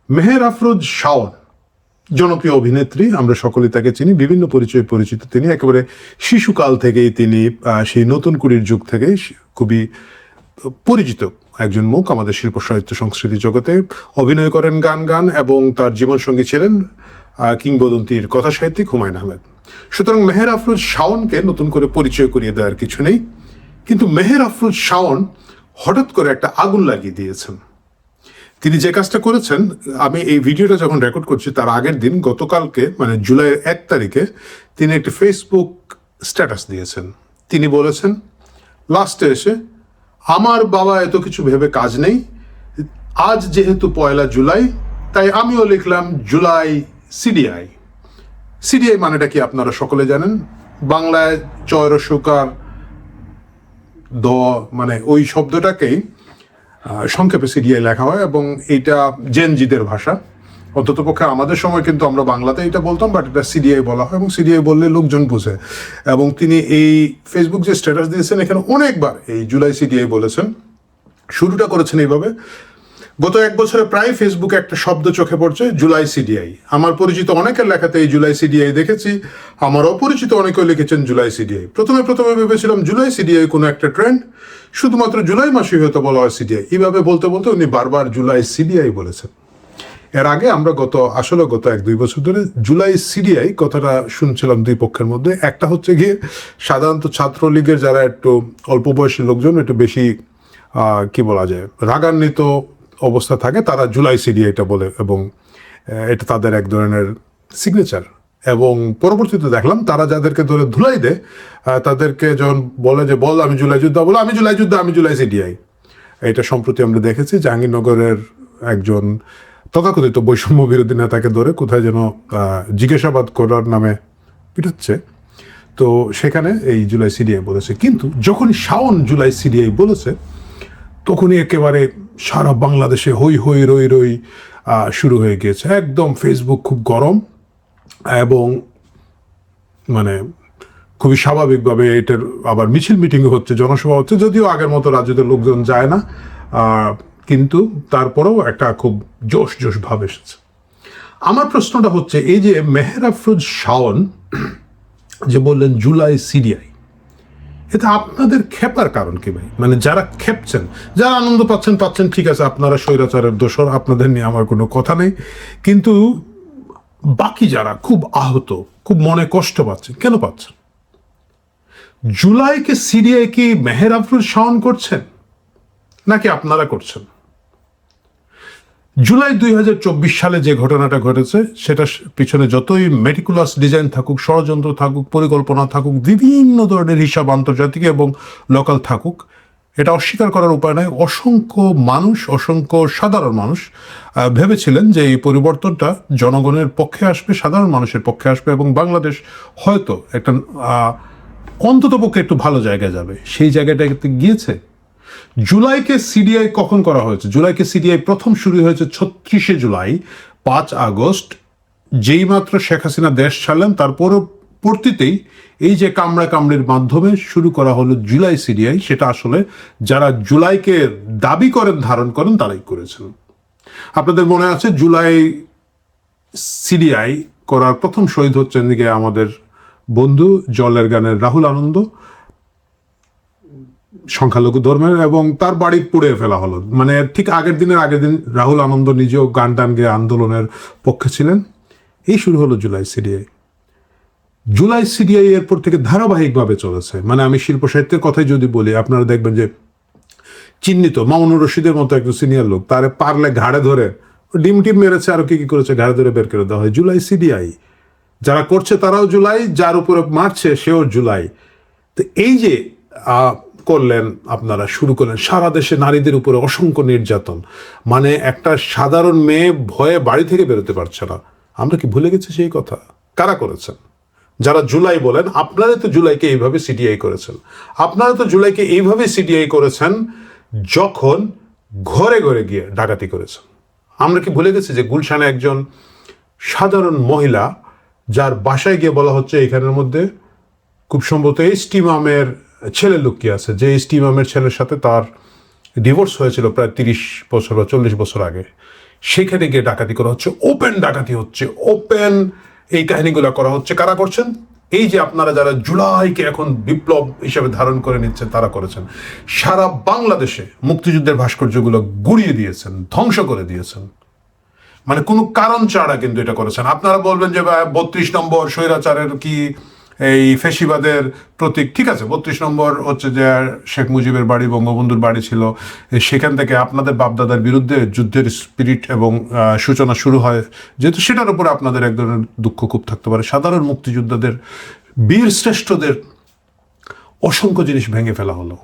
মেহের আফরোজ শাওন জনপ্রিয় অভিনেত্রী, আমরা সকলেই তাকে চিনি, বিভিন্ন পরিচয়ে পরিচিত তিনি। একেবারে শিশুকাল থেকেই তিনি সেই নতুন কুড়ির যুগ থেকেই খুবই পরিচিত একজন মুখ আমাদের শিল্প সাহিত্য সংস্কৃতি জগতে। অভিনয় করেন, গান এবং তার জীবনসঙ্গী ছিলেন কিংবদন্তির কথা সাহিত্যিক হুমায়ুন আহমেদ। সুতরাং মেহের আফরোজ শাওনকে নতুন করে পরিচয় করিয়ে দেওয়ার কিছু নেই, কিন্তু মেহের আফরোজ শাওন হঠাৎ করে একটা আগুন লাগিয়ে দিয়েছেন। তিনি যে কাজটা করেছেন, আমি এই ভিডিওটা যখন রেকর্ড করছি তার আগের দিন, গতকালকে মানে জুলাইয়ের 1 তারিখে তিনি একটি ফেসবুক স্ট্যাটাস দিয়েছেন। তিনি বলেছেন লাস্টে এসে, আমার বাবা এত কিছু ভেবে কাজ নেই, আজ যেহেতু 1 জুলাই তাই আমিও লিখলাম জুলাই সিডিআই। সিডিআই মানেটা কি আপনারা সকলে জানেন, বাংলায় চয়রসুকার দ মানে ওই শব্দটাকেই সংক্ষেপে সিডিআই লেখা হয়, এবং এইটা জেনজিদের ভাষা। অন্ততপক্ষে আমাদের সময় কিন্তু আমরা বাংলাতে এটা বলতাম, বাট এটা সিডিআই বলা হয়, এবং সিডিআই বললে লোকজন বুঝে। এবং তিনি এই ফেসবুক যে স্ট্যাটাস দিয়েছেন এখানে অনেকবার এই জুলাই সিডিআই বলেছেন। শুরুটা করেছেন এইভাবে, গত 1 বছরে প্রায় ফেসবুকে একটা শব্দ চোখে পড়ছে, জুলাই সিডিআই। আমার পরিচিত অনেকের লেখাতে এই জুলাই সিডিআই দেখেছি, আমার অপরিচিত অনেকেও লিখেছেন জুলাই সিডিআই। প্রথমে ভেবেছিলাম জুলাই সিডিআই কোনো একটা ট্রেন্ড, শুধুমাত্র জুলাই মাসেই হয়তো বলা হয় সিডিআই। এইভাবে বলতে বলতে উনি বারবার জুলাই সিডিআই বলেছেন। এর আগে আমরা গত 1-2 বছর ধরে জুলাই সিডিআই কথাটা শুনছিলাম দুই পক্ষের মধ্যে। একটা হচ্ছে গিয়ে সাধারণত ছাত্রলীগের যারা একটু অল্প বয়সী লোকজন, একটু বেশি কি বলা যায় রাগান্বিত অবস্থা থাকে, তারা জুলাই সিডিআইটা বলে, এবং এটা তাদের এক ধরনের সিগনেচার। এবং পরবর্তীতে দেখলাম তারা যাদেরকে ধরে ধুলাই দেয় তাদেরকে যখন বলে যে বল আমি জুলাই যোদ্ধা, বলে আমি জুলাই যোদ্ধা, আমি জুলাই সিডিআই। এটা সম্প্রতি আমরা দেখেছি জাহাঙ্গীরনগরের একজন তথাকথিত বৈষম্য বিরোধী নেতাকে ধরে কোথায় যেন জিজ্ঞাসাবাদ করার নামে পিটাচ্ছে, তো সেখানে এই জুলাই সিডিআই বলেছে। কিন্তু যখন শাওন জুলাই সিডিআই বলেছে তখনই একেবারে সারা বাংলাদেশে হই হই রই রই শুরু হয়ে গিয়েছে। একদম ফেসবুক খুব গরম, এবং মানে খুবই স্বাভাবিকভাবে এটার আবার মিছিল মিটিং হচ্ছে, জনসভা হচ্ছে, যদিও আগের মতো রাজ্যের লোকজন যায় না, কিন্তু তারপরেও একটা খুব জোশ ভাব এসেছে। আমার প্রশ্নটা হচ্ছে, এই যে মেহের আফরোজ শাওন যে বললেন জুলাই সিডিআই, এটা আপনাদের খেপার কারণ কি ভাই? মানে যারা খেপছেন, যারা আনন্দ পাচ্ছেন ঠিক আছে, আপনারা স্বৈরাচারের দোসর, আপনাদের নিয়ে আমার কোনো কথা নেই, কিন্তু বাকি যারা খুব আহত, খুব মনে কষ্ট পাচ্ছেন, কেন পাচ্ছেন? জুলাইকে সিডিআই কি মেহের আফরোজ শাওন করছেন নাকি আপনারা করছেন? জুলাই 2024 সালে যে ঘটনাটা ঘটেছে সেটার পিছনে যতই মেটিকুলাস ডিজাইন থাকুক, ষড়যন্ত্র থাকুক, পরিকল্পনা থাকুক, বিভিন্ন ধরনের হিসাব আন্তর্জাতিক এবং লোকাল থাকুক, এটা অস্বীকার করার উপায় নয়। অসংখ্য সাধারণ মানুষ ভেবেছিলেন যে এই পরিবর্তনটা জনগণের পক্ষে আসবে, সাধারণ মানুষের পক্ষে আসবে, এবং বাংলাদেশ হয়তো একটা অন্ততপক্ষে একটু ভালো জায়গায় যাবে। সেই জায়গাটাতে গিয়েছে। জুলাইকে সিডিআই কখন করা হয়েছে? জুলাইকে সিডিআই প্রথম শুরু হয়েছে 36শে জুলাই। 5 আগস্ট যেই মাত্র শেখ হাসিনা দেশ ছাড়লেন, তার পরবর্তীতেই এই যে কামড়ির মাধ্যমে শুরু করা হলো জুলাই সিডিআই, সেটা আসলে যারা জুলাইকে দাবি করেন, ধারণ করেন, তারাই করেছেন। আপনাদের মনে আছে জুলাই সিডিআই করার প্রথম শহীদ হচ্ছেন দিকে আমাদের বন্ধু জলের গানের রাহুল আনন্দ, সংখ্যালঘু ধর্মের, এবং তার বাড়ি পুড়িয়ে ফেলা হলো। মানে ঠিক আগের দিন রাহুল আনন্দ নিজেও গান গেয়ে আন্দোলনের পক্ষে ছিলেন। এই শুরু হলো জুলাই সিডিআই। জুলাই সিডিআই এরপর থেকে ধারাবাহিকভাবে চলেছে। মানে আমি শিল্প সাহিত্যের কথাই যদি বলি, আপনারা দেখবেন যে চিহ্নিত মামুনুর রশিদের মতো একজন সিনিয়র লোক, তারে পারলে ঘাড়ে ধরে ডিম মেরেছে, আরো কি করেছে, ঘাড়ে ধরে বের করে দেওয়া হয়। জুলাই সিডিআই যারা করছে তারাও জুলাই, যার উপরে মারছে সেও জুলাই। তো এই যে করলেন, আপনারা শুরু করলেন, সারা দেশে নারীদের উপরে অসংখ্য নির্যাতন, মানে একটা সাধারণ মেয়ে ভয়ে বাড়ি থেকে বেরোতে পারছে না। আমরা কি ভুলে গেছি সেই কথা? কারা করেছেন? যারা জুলাই বলেন, আপনারা তো জুলাইকে এইভাবে সিডিআই করেছেন। আপনারা তো জুলাইকে এইভাবে সিডিআই করেছেন যখন ঘরে ঘরে গিয়ে ডাকাতি করেছেন। আমরা কি ভুলে গেছি যে গুলশানে একজন সাধারণ মহিলা, যার বাসায় গিয়ে বলা হচ্ছে এখানের মধ্যে খুব সম্ভবত এসটি ইমামের ছেলে লুকিয়ে আছে, যে এসটি ইমামের ছেলের সাথে তার ডিভোর্স হয়েছিল প্রায় 30 বছর বা 40 বছর আগে, সেখানে গিয়ে ডাকাতি করা হচ্ছে, ওপেন ডাকাতি হচ্ছে, ওপেন এই কাহিনীগুলো করা হচ্ছে। কারা করছেন? এই যে আপনারা যারা জুলাইকে এখন বিপ্লব হিসেবে ধারণ করে নিচ্ছেন তারা করেছেন। সারা বাংলাদেশে মুক্তিযুদ্ধের ভাস্কর্যগুলো গুড়িয়ে দিয়েছেন, ধ্বংস করে দিয়েছেন, মানে কোনো কারণ ছাড়া কিন্তু এটা করেছেন। আপনারা বলবেন যে 32 নম্বর স্বৈরাচারের কি এই ফেসিবাদের প্রতীক, ঠিক আছে, 32 নম্বর হচ্ছে যে শেখ মুজিবের বাড়ি, বঙ্গবন্ধুর বাড়ি ছিল, সেখান থেকে আপনাদের বাপদাদার বিরুদ্ধে যুদ্ধের স্পিরিট এবং সূচনা শুরু হয়, যেহেতু সেটার উপরে আপনাদের এক ধরনের দুঃখ খুব থাকতে পারে। সাধারণ মুক্তিযোদ্ধাদের, বীর শ্রেষ্ঠদের অসংখ্য জিনিস ভেঙে ফেলা হলো।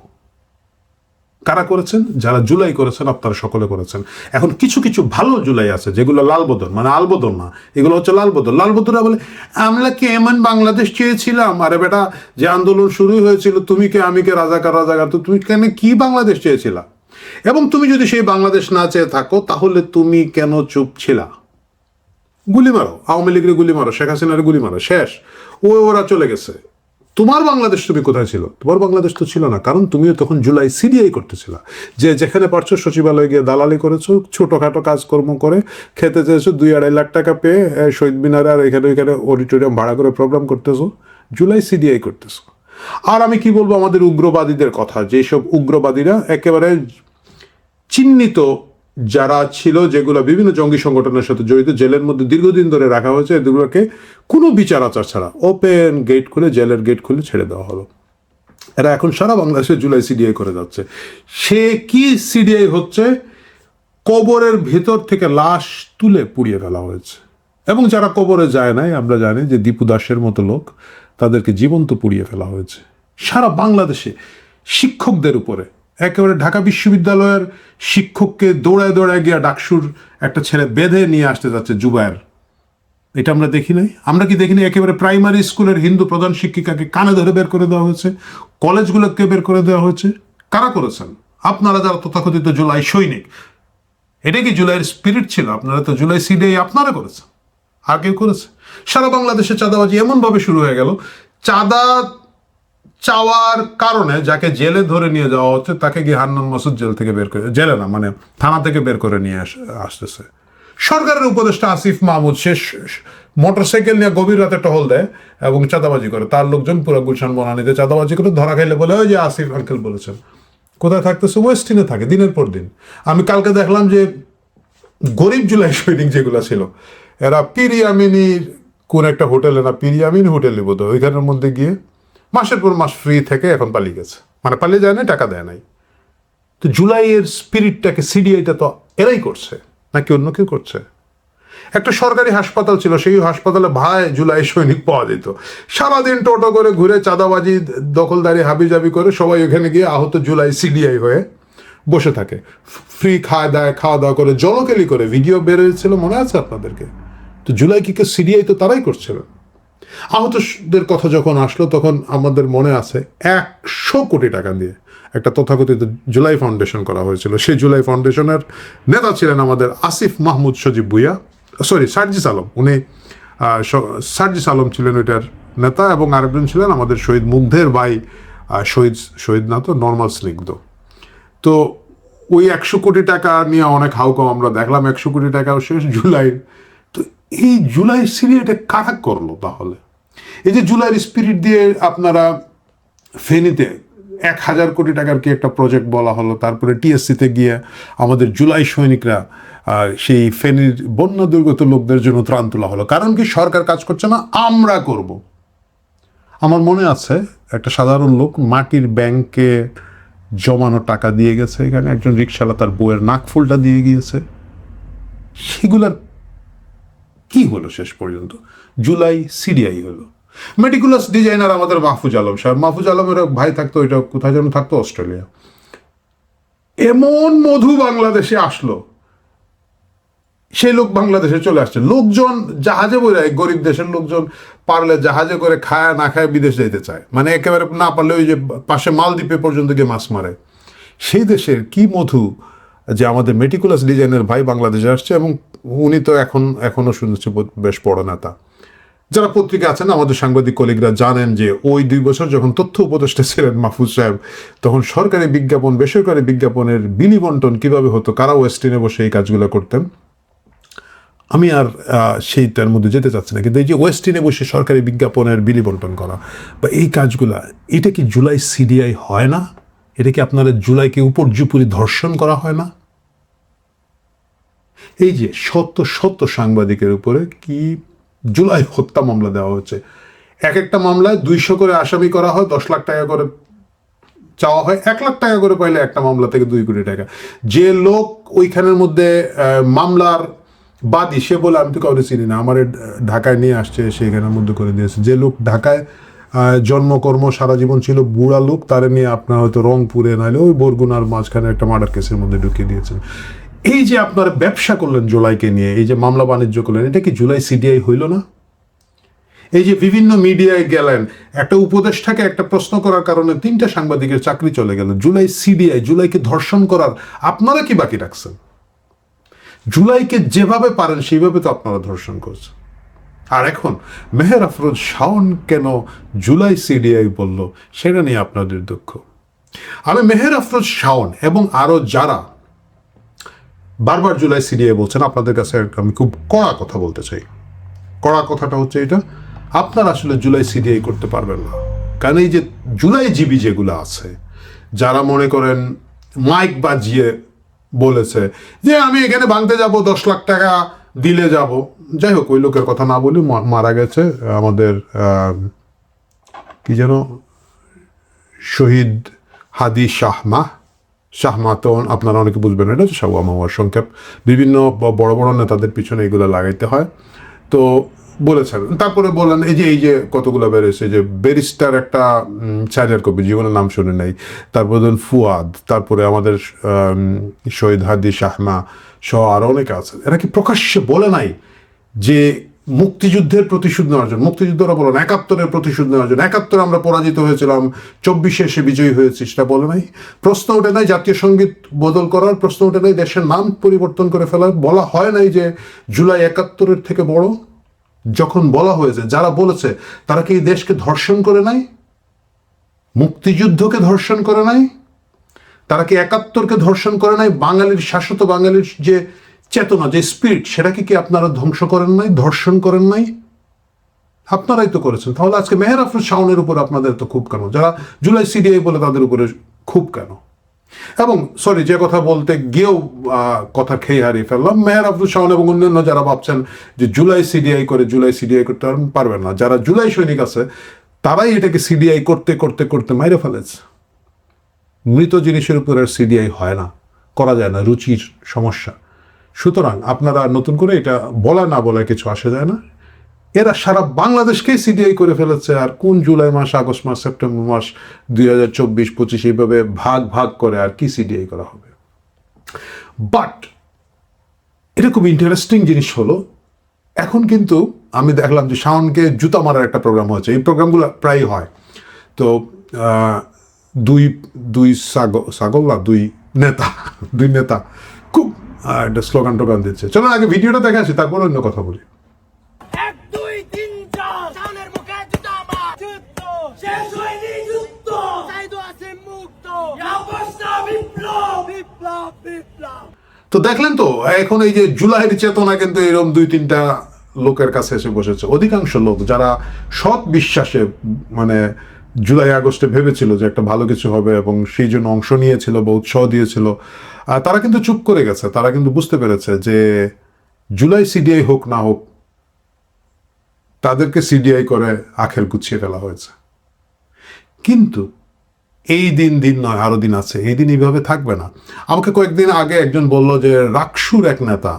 কারা করেছেন? যারা জুলাই করেছেন, আপনারা সকলে করেছেন। এখন কিছু কিছু ভালো জুলাই আছে যেগুলো লাল বদল, মানে আল বদল না, এগুলো হচ্ছে লাল বদল। লাল বদলরা বলে আমরা কি এমন বাংলাদেশ চেয়েছিলাম? আরে বেটা, যে আন্দোলন শুরুই হয়েছিল তুমি কে আমি কে রাজাকার রাজাকার, তো তুমি কেন কি বাংলাদেশ চেয়েছিলা? এবং তুমি যদি সেই বাংলাদেশ না চেয়ে থাকো তাহলে তুমি কেন চুপ ছিলা? গুলি মারো, আওয়ামী লীগের গুলি মারো, শেখ হাসিনার গুলি মারো, শেষ। ওরা চলে গেছে। তোমার বাংলাদেশ তুমি কোথায় ছিল? তোমার বাংলাদেশ তো ছিল না, কারণ তুমিও তখন জুলাই সিডিআই করতেছিলা। যে যেখানে পারছো সচিবালয়ে গিয়ে দালালি করেছো, ছোটোখাটো কাজকর্ম করে খেতে চেয়েছো, 2-2.5 লাখ টাকা পেয়ে শহীদ মিনারে আর এখানে ওইখানে অডিটোরিয়াম ভাড়া করে প্রোগ্রাম করতেছো, জুলাই সিডিআই করতেছো। আর আমি কি বলবো আমাদের উগ্রবাদীদের কথা, যেসব উগ্রবাদীরা একেবারে চিহ্নিত যারা ছিল, যেগুলো বিভিন্ন জঙ্গি সংগঠনের সাথে জড়িত, জেলের মধ্যে দীর্ঘদিন ধরে রাখা হয়েছে, এগুলোকে কোনো বিচার আচার ছাড়া ওপেন গেট খুলে, জেলের গেট খুলে ছেড়ে দেওয়া হলো। এরা এখন সারা বাংলাদেশে জুলাই সিডিআই করে যাচ্ছে। সে কি সিডিআই হচ্ছে? কবরের ভেতর থেকে লাশ তুলে পুড়িয়ে ফেলা হয়েছে, এবং যারা কবরে যায় নাই, আমরা জানি যে দীপু দাসের মতো লোক, তাদেরকে জীবন্ত পুড়িয়ে ফেলা হয়েছে। সারা বাংলাদেশে শিক্ষকদের উপরে, একেবারে ঢাকা বিশ্ববিদ্যালয়ের শিক্ষককে দৌড়ায় দৌড়ায় গিয়া ডাকসুর একটা ছেলে বেঁধে নিয়ে আসতে যাচ্ছে, জুবায়ের। এটা আমরা দেখি নাই? আমরা কি দেখিনি? একেবারে প্রাইমারি স্কুলের হিন্দু প্রধান শিক্ষিকাকে কানে ধরে বের করে দেওয়া হয়েছে, কলেজগুলোকে বের করে দেওয়া হয়েছে। কারা করেছেন? আপনারা যারা তথাকথিত জুলাই সৈনিক। এটা কি জুলাইয়ের স্পিরিট ছিল? আপনারা তো জুলাই সিডিআই আপনারা করেছেন, আর কেউ করেছে? সারা বাংলাদেশে চাঁদাবাজি এমনভাবে শুরু হয়ে গেল, চাঁদা চাওয়ার কারণে যাকে জেলে ধরে নিয়ে যাওয়া হচ্ছে তাকে গিয়ে হান্নান মাসুদ জেল থেকে বের করে, জেলে না মানে থানা থেকে বের করে নিয়ে আসতেছে। সরকারের উপদেষ্টা আসিফ মাহমুদ শেষ মোটরসাইকেল নিয়ে গভীর রাতে টহল দেয় এবং চাঁদাবাজি করে। তার লোকজন পুরো গুলশান বনানীতে চাঁদাবাজি করে ধরা খাইলে বলে ওই যে আসিফ আঙ্কেল বলেছেন। কোথায় থাকতেছে? ওয়েস্টিনে থাকে দিনের পর দিন। আমি কালকে দেখলাম যে গরিব জুলাই সৈনিক যেগুলো ছিল, এরা পিরিয়ামিনীর কোন একটা হোটেলে, না পিরিয়ামিন হোটেলে বোধ হয়, ওইখানের মধ্যে গিয়ে মাসের পর মাস ফ্রি থেকে এখন পালিয়ে গেছে। মানে পালিয়ে যায় না, টাকা দেয় নাই। তো জুলাইয়ের স্পিরিটটাকে সিডিআইটা তো এরাই করছে, নাকি অন্য কেউ করছে? একটা সরকারি হাসপাতাল ছিল, সেই হাসপাতালে ভাই জুলাই সৈনিক পাওয়া যেত। সারাদিন টোটো করে ঘুরে চাঁদাবাজি দখলদারি হাবিজাবি করে সবাই ওখানে গিয়ে আহত জুলাই সিডিআই হয়ে বসে থাকে, ফ্রি খাওয়া দাওয়া করে, জলকেলি করে ভিডিও বের হয়েছিল, মনে আছে আপনাদেরকে? তো জুলাই কি সিডিআই তো তারাই করছিল। আহতদের কথা যখন আসলো তখন আমাদের মনে আছে 100 কোটি টাকা দিয়ে একটা তথাকথিত জুলাই ফাউন্ডেশন করা হয়েছিল। সেই জুলাই ফাউন্ডেশনের নেতা ছিলেন আমাদের আসিফ মাহমুদ সজীব ভুইয়া, সার্জিস আলম। উনি সার্জিস আলম ছিলেন ওইটার নেতা, এবং আরেকজন ছিলেন আমাদের শহীদ মুগ্ধের ভাই, শহীদ না তো নর্মাল স্নিগ্ধ। তো ওই 100 কোটি টাকা নিয়ে অনেক হাউকাও আমরা দেখলাম, 100 কোটি টাকাও শেষ জুলাই। তো এই জুলাই সিরিয়াটা কারা করলো তাহলে? এই যে জুলাইয়ের স্পিরিট দিয়ে আপনারা ফেনীতে 1000 কোটি টাকার কি একটা প্রজেক্ট বলা হলো, তারপরে টিএসসিতে গিয়ে আমাদের জুলাই সৈনিকরা সেই ফেনীর বন্যা দুর্গত লোকদের জন্য ত্রাণ তোলা হলো। কারণ কি? সরকার কাজ করছে না, আমরা করব। আমার মনে আছে একটা সাধারণ লোক মাটির ব্যাংকে জমানো টাকা দিয়ে গেছে, এখানে একজন রিকশাওয়ালা তার বউয়ের নাকফুলটা দিয়ে গিয়েছে। সেগুলার কি হলো শেষ পর্যন্ত? জুলাই সিডিআই হলো। মেটিকুলাস ডিজাইনার আমাদের মাহফুজ আলম সাহেব, মাহফুজ আলমের ভাই থাকতো, ওইটা কোথায় যেন থাকতো, অস্ট্রেলিয়া। এমন মধু বাংলাদেশে আসলো, সেই লোক বাংলাদেশে চলে আসছে। লোকজন জাহাজে বইরা, গরিব দেশের লোকজন পারলে জাহাজে করে খায় না খায় বিদেশ যেতে চায়, মানে একেবারে না পারলে ওই যে পাশে মালদ্বীপে পর্যন্ত গিয়ে মাছ মারে। সেই দেশের কি মধু যে আমাদের মেটিকুলাস ডিজাইনের ভাই বাংলাদেশে আসছে, এবং উনি তো এখনো শুনছি বেশ বড় নেতা। যারা পত্রিকা আছেন, আমাদের সাংবাদিক কলিগরা জানেন যে ওই 2 বছর যখন তথ্য উপদেষ্টা ছিলেন মাহফুজ সাহেব, তখন সরকারি বিজ্ঞাপন বেসরকারি বিজ্ঞাপনের বিলি বন্টন কিভাবে হতো, কারা ওয়েস্টিনে বসে এই কাজগুলো করতেন, আমি আর সেইটার মধ্যে যেতে চাচ্ছি না, কিন্তু এই যে ওয়েস্টিনে বসে সরকারি বিজ্ঞাপনের বিলি বন্টন করা বা এই কাজগুলা, এটা কি জুলাই সিডিআই হয় না? এটা কি আপনারা জুলাইকে উপর্যুপুরি ধর্ষণ করা হয় না? এই যে শত শত সাংবাদিকের উপরে কি জুলাই হত্যা মামলা দেওয়া হচ্ছে, এক একটা মামলায় 200 করে আসামি করা হয়, 10 লাখ টাকা করে চাওয়া হয়, 1 লাখ টাকা করে পাইলে একটা মামলা থেকে 2 কোটি টাকা। যে লোক ওইখানের মধ্যে মামলার বাদী, সে বলে আমি তো কাউকে চিনি না, আমার ঢাকায় নিয়ে আসছে, সেখানের মধ্যে করে দিয়েছে। যে লোক ঢাকায় জন্মকর্ম সারা জীবন ছিল, বুড়া লোক, তারে নিয়ে আপনার হয়তো রংপুরে নাহলে ওই বরগুনার মাঝখানে একটা মার্ডার কেসের মধ্যে ঢুকিয়ে দিয়েছেন। এই যে আপনারা ব্যবসা করলেন জুলাইকে নিয়ে, এই যে মামলা বাণিজ্য করলেন, এটা কি জুলাই সিডিআই হইল না? এই যে বিভিন্ন মিডিয়ায় গেলেন, একটা উপদেষ্টাকে একটা প্রশ্ন করার কারণে 3টা সাংবাদিকের চাকরি চলে গেল। জুলাই সিডিআই, জুলাইকে ধর্ষণ করার আপনারা কি বাকি রাখছেন? জুলাইকে যেভাবে পারেন সেইভাবে তো আপনারা ধর্ষণ করছেন। আর এখন মেহের আফরোজ শাওন কেন জুলাই সিডিআই বলল, সেটা নিয়ে আপনাদের দুঃখ। আমি মেহের আফরোজ শাওন এবং আরো যারা বারবার জুলাই সিডিআই বলছেন, আপনাদের কাছে আমি খুব কড়া কথা বলতে চাই। কড়া কথাটা হচ্ছে এটা, আপনারা আসলে জুলাই সিডিআই করতে পারবেন না। কারণ এই যে জুলাই জীবী যেগুলো আছে, যারা মনে করেন মাইক বাজিয়ে বলেছে যে আমি এখানে ভাঙতে যাব, 10 লাখ টাকা দিলে যাব, যাই হোক ওই লোকের কথা না বলি, মারা গেছে আমাদের কি যেন শহীদ হাদি শাহমা তো আপনারা অনেকে বুঝবেন, এটা হচ্ছে শাহওয়া মাওয়ার সংক্ষেপ। বিভিন্ন বড় বড় নেতাদের পিছনে এগুলো লাগাইতে হয়। তো বলেছেন, তারপরে বললেন এই যে কতগুলো বেড়েছে, যে ব্যারিস্টার একটা চার্জার কবি, জীবনের নাম শুনে নাই, তারপরে ধরুন ফুয়াদ, তারপরে আমাদের শহীদ হাদি শাহমা সহ আরো অনেকে আছেন। এরা কি প্রকাশ্যে বলে নাই যে মুক্তিযুদ্ধের প্রতিশোধ নেওয়ার জন্য? মুক্তিযুদ্ধরা বলেন 71-এর প্রতিশোধ নেওয়ার জন্য, 71-এ আমরা পরাজিত হয়েছিলাম, 24-এ এসে বিজয়ী হয়েছি, সেটা বলে নাই। প্রশ্ন ওঠে নাই জাতীয় সঙ্গীত বদল করার, প্রশ্ন ওঠে নাই দেশের নাম পরিবর্তন করে ফেলার, বলা হয় নাই যে জুলাই 71-এর থেকে বড়। যখন বলা হয়েছে, যারা বলেছে তারা কি এই দেশকে ধর্ষণ করে নাই? মুক্তিযুদ্ধকে ধর্ষণ করে নাই? তারা কি 71-কে ধর্ষণ করে নাই? বাঙালির, শাশ্বত বাঙালির যে চেতনা, যে স্পিরিট, সেটাকে কি আপনারা ধ্বংস করেন নাই, ধর্ষণ করেন নাই? আপনারাই তো করেছেন। তাহলে আজকে মেহের আফরোজ শাওনের উপর আপনাদের তো খুব কেন? যারা জুলাই সিডিআই বলে তাদের উপরে খুব কেন? এবং সরি, যে কথা বলতে গিয়েও কথা খেয়ে হারিয়ে ফেললাম, মেহের আফরোজ শাওন এবং অন্যান্য যারা ভাবছেন যে জুলাই সিডিআই করতে পারবেন না, যারা জুলাই সৈনিক আছে তারাই এটাকে সিডিআই করতে করতে করতে মাইরে ফেলেছে। মৃত জিনিসের উপর আর সিডিআই হয় না, করা যায় না, রুচির সমস্যা। সুতরাং আপনারা নতুন করে এটা বলা না বলায় কিছু আসে যায় না। এরা সারা বাংলাদেশকেই সিডিআই করে ফেলেছে। আর কোন জুলাই মাস, আগস্ট মাস, সেপ্টেম্বর মাস 2024-25 এইভাবে ভাগ ভাগ করে আর কি সিডিআই করা হবে? বাট এটা খুব ইন্টারেস্টিং জিনিস হলো, এখন কিন্তু আমি দেখলাম যে শাওনকে জুতা মারার একটা প্রোগ্রাম হয়েছে। এই প্রোগ্রামগুলো প্রায় হয়। তো দুই নেতা খুব একটা স্লোগান টোগান দিচ্ছে। চলো আগে ভিডিওটা দেখে আসি, তারপর অন্য কথা বলি। তো দেখলেন তো, এখন এই যে জুলাইয়ের চেতনা কিন্তু এরকম 2-3টা লোকের কাছে এসে বসেছে। অধিকাংশ লোক যারা সৎ বিশ্বাসে মানে জুলাই আগস্টে ভেবেছিল যে একটা ভালো কিছু হবে এবং সেই জন্য অংশ নিয়েছিল বা উৎসাহ দিয়েছিল, তারা কিন্তু চুপ করে গেছে। তারা কিন্তু বুঝতে পেরেছে যে জুলাই সিডিআই হোক না হোক, তাদেরকে সিডিআই করে আখের গুছিয়ে ফেলা হয়েছে। কিন্তু এই দিন নয়, আরো দিন আছে। এই দিন এইভাবে থাকবে না। আমাকে কয়েকদিন আগে একজন বলল যে রাকসুর এক নেতা,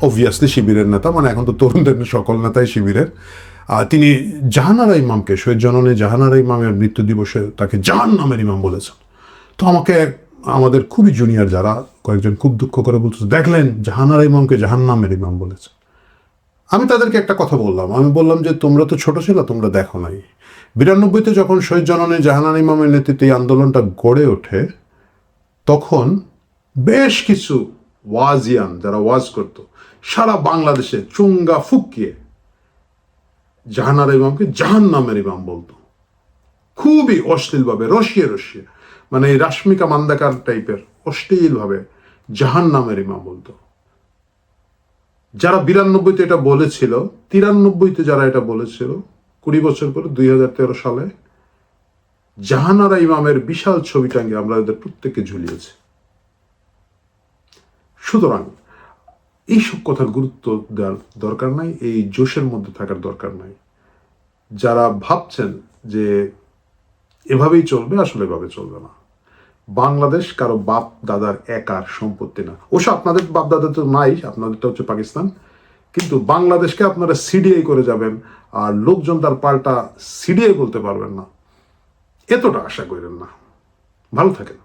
অবভিয়াসলি শিবিরের নেতা, মানে এখন তো তরুণদের সকল নেতাই শিবিরের, তিনি জাহানারা ইমামকে, শহীদ জননী জাহানারা ইমামের মৃত্যু দিবসে তাকে জাহান নামের ইমাম বলেছেন। তো আমাকে আমাদের খুবই জুনিয়র যারা কয়েকজন খুব দুঃখ করে বলতেছে, দেখলেন জাহানারা ইমামকে জাহান নামের ইমাম বলেছে। আমি তাদেরকে একটা কথা বললাম, আমি বললাম যে তোমরা তো ছোট ছিল, তোমরা দেখো নাই 92-তে যখন শহীদ জননী জাহানারা ইমামের নেতৃত্বে এই আন্দোলনটা গড়ে ওঠে, তখন বেশ কিছু ওয়াজিয়ান যারা ওয়াজ করতো সারা বাংলাদেশে চুঙ্গা ফুকিয়ে জাহানারা ইমামকে জাহান নামের ইমাম বলতো, খুবই অশ্লীলভাবে, রসিয়ে মানে এই রাশ্মিকা মান্দাকার টাইপের অশ্লীলভাবে জাহান নামের ইমাম বলতো। যারা 92-তে এটা বলেছিল, 93-তে যারা এটা বলেছিল, 20 বছর পরে 2013 সালে জাহানারা ইমামের বিশাল ছবি টাঙ্গিয়ে আমরা এদের প্রত্যেককে ঝুলিয়েছি। সুতরাং এইসব কথার গুরুত্ব দেওয়ার দরকার নাই, এই জোশের মধ্যে থাকার দরকার নাই। যারা ভাবছেন যে এভাবেই চলবে, আসলে এভাবে চলবে না। বাংলাদেশ কারো বাপ দাদার একার সম্পত্তি না। ওসব আপনাদের বাপ দাদা তো নাই, আপনাদেরটা হচ্ছে পাকিস্তান, কিন্তু বাংলাদেশকে আপনারা সিডিআই করে যাবেন আর লোকজন তার পাল্টা সিডিআই বলতে পারবেন না, এতটা আশা করেন না। ভালো থাকেন।